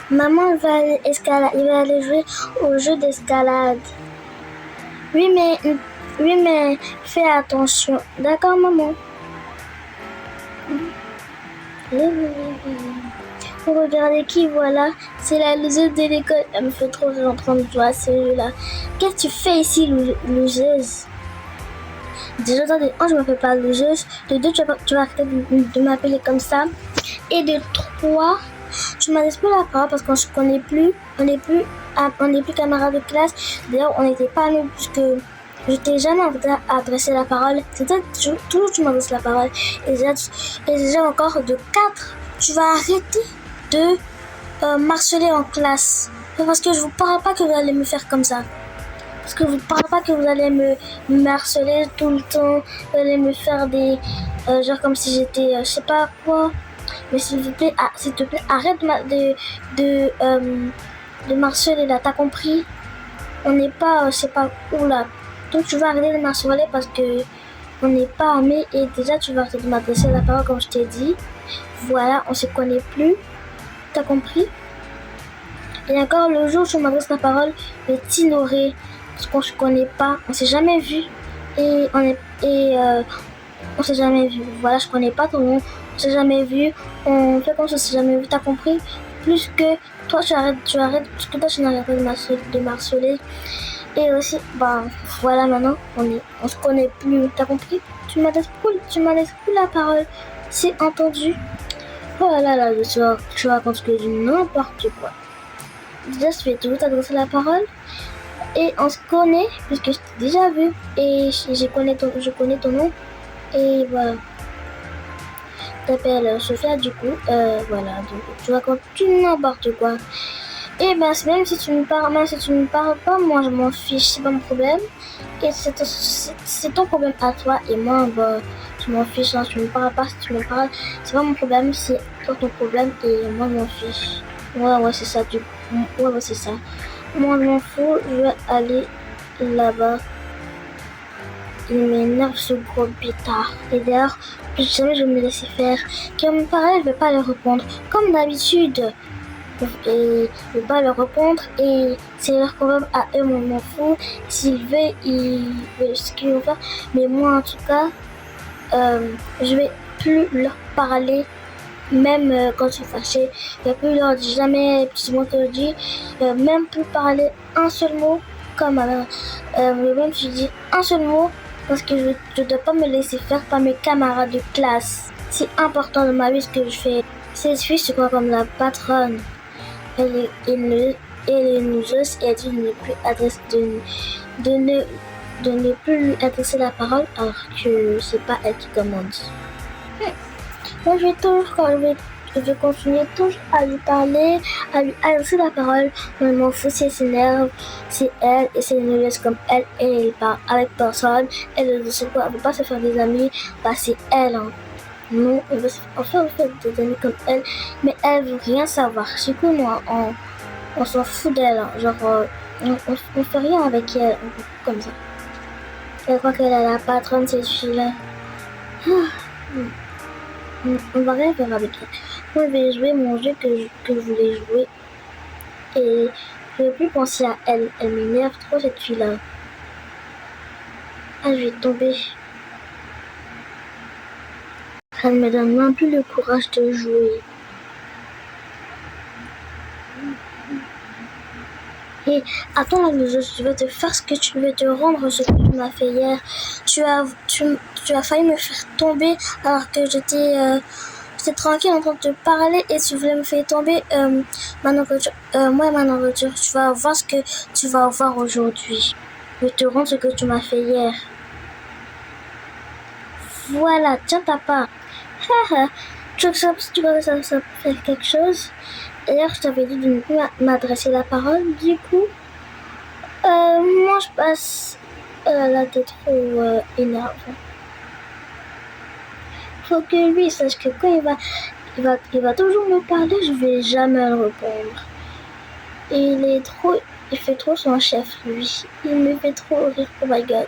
Maman il va aller jouer au jeu d'escalade. Oui, mais fais attention. D'accord, maman. Vous regardez qui, voilà. C'est la loseuse de l'école. Elle me fait trop rire en train de jouer à ce jeu-là. Qu'est-ce que tu fais ici, loseuse? Déjà, de 1, je ne m'appelle pas loseuse. De 2, tu vas arrêter de m'appeler comme ça. Et de 3, je m'adresse plus la parole parce qu'on ne se connaît plus. On n'est plus camarades de classe. D'ailleurs, on n'était pas amis puisque je t'ai jamais adressé la parole. C'est toi, toujours tu m'adresses la parole. Et déjà encore de 4, tu vas arrêter de m'harceler en classe. Parce que je vous parle pas que vous allez me faire comme ça. Parce que vous parlez pas que vous allez me harceler tout le temps. Vous allez me faire des... genre comme si j'étais... je sais pas quoi. Mais s'il te plaît, arrête de m'harceler là. T'as compris? On n'est pas... je sais pas où là. Donc tu vas arrêter de m'harceler parce que on n'est pas amis. Et déjà tu vas arrêter de m'adresser la parole comme je t'ai dit. Voilà, on se connaît plus. T'as compris? Et encore le jour où tu m'adresses la parole, je vais t'ignorer. Parce qu'on se connaît pas, on s'est jamais vu et on s'est jamais vu. Voilà, je connais pas ton nom, on s'est jamais vu. On fait comme si on s'est jamais vu, t'as compris? Plus que toi, tu arrêtes, parce que toi, tu n'arrêtes pas de m'harceler. Et aussi, voilà, maintenant, on se connaît plus, t'as compris? Tu m'adresses plus la parole, c'est entendu? Oh là là, tu racontes que du n'importe quoi. Déjà, je vais toujours t'adresser la parole. Et on se connaît, puisque je t'ai déjà vu. Et je connais ton nom. Et voilà. Je t'appelle Sophia, du coup. Voilà. Donc, tu racontes n'importe quoi. Et même si tu me parles pas, moi je m'en fiche, c'est pas mon problème. Et c'est ton problème à toi. Et moi, je m'en fiche. Hein, tu me parles pas, si tu me parles, c'est pas mon problème, c'est toi ton problème. Et moi, je m'en fiche. Ouais, c'est ça, du coup. Ouais, c'est ça. Moi, je m'en fous, je vais aller là-bas. Il m'énerve ce gros bêtard. Et d'ailleurs, plus jamais je vais me laisser faire. Quand me parle, je vais pas le répondre. Comme d'habitude. Et je vais pas le répondre. Et c'est leur problème à eux, moi, je m'en fous. S'ils veulent ce qu'ils vont faire. Mais moi, en tout cas, je vais plus leur parler. Même quand ils sont fâchés, je ne vais plus leur dire jamais petit mot que je dis, même plus parler un seul mot comme même je dis un seul mot parce que je ne dois pas me laisser faire par mes camarades de classe. C'est important dans ma vie ce que je fais. Cette fille se croit comme la patronne. Elle est nouseuse et elle dit de ne plus lui adresser la parole alors que c'est pas elle qui commande. Moi, je vais continuer toujours à lui parler, à lui adresser la parole. Mais je m'en fous si elle s'énerve, c'est elle, et si elle nous laisse comme elle, et elle parle avec personne, elle ne veut pas se faire des amis, c'est elle. Hein. Non, elle veut faire des amis comme elle, mais elle veut rien savoir. Du coup, moi, on s'en fout d'elle. Hein. Genre, on fait rien avec elle, comme ça. Elle croit qu'elle est la patronne, cette fille-là. On va rien faire avec elle. Moi, je vais jouer mon jeu que je voulais jouer. Et je ne veux plus penser à elle. Elle m'énerve trop, cette fille-là. Ah, je vais tomber. Ça ne me donne même plus le courage de jouer. Et attends, je vais te faire ce que tu veux, te rendre ce que tu m'as fait hier. Tu as failli me faire tomber alors que j'étais tranquille en train de te parler et tu voulais me faire tomber. Ma nourriture, tu vas voir ce que tu vas voir aujourd'hui. Je vais te rendre ce que tu m'as fait hier. Voilà, tiens ta part. Tu vois que ça fait quelque chose. D'ailleurs, je t'avais dit de ne plus m'adresser la parole. Du coup, moi je passe. Là, t'es trop énervant. Faut que lui sache que quand il va toujours me parler, je vais jamais le répondre. Et il fait trop son chef, lui. Il me fait trop rire, oh my god.